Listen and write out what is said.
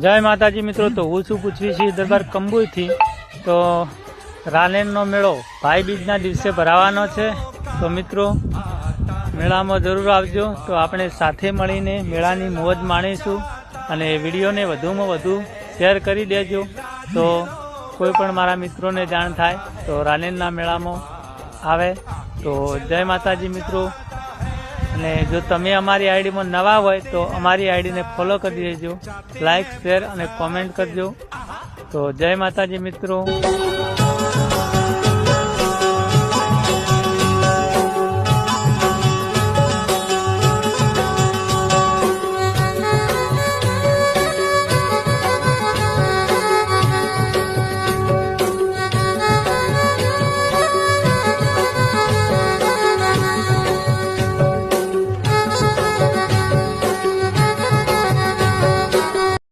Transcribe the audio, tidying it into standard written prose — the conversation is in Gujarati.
જય માતાજી મિત્રો, તો હું છું પૂછવી સિંહ દરબાર કંબુઈથી। તો રાલેનનો મેળો ભાઈ બીજના દિવસે ભરાવાનો છે। તો મિત્રો મેળામાં જરૂર આવજો। તો આપણે સાથે મળીને મેળાની મોજ માણીશું અને વિડીયોને વધુમાં વધુ શેર કરી દેજો, તો કોઈ પણ મારા મિત્રોને જાણ થાય તો રાલેનના મેળામાં આવે। તો જય માતાજી મિત્રો। અને જો તમે અમારી આઈડીમાં નવા હોય તો અમારી આઈડીને ફોલો કરી દેજો, લાઈક શેર અને કોમેન્ટ કરજો। તો જય માતાજી મિત્રો।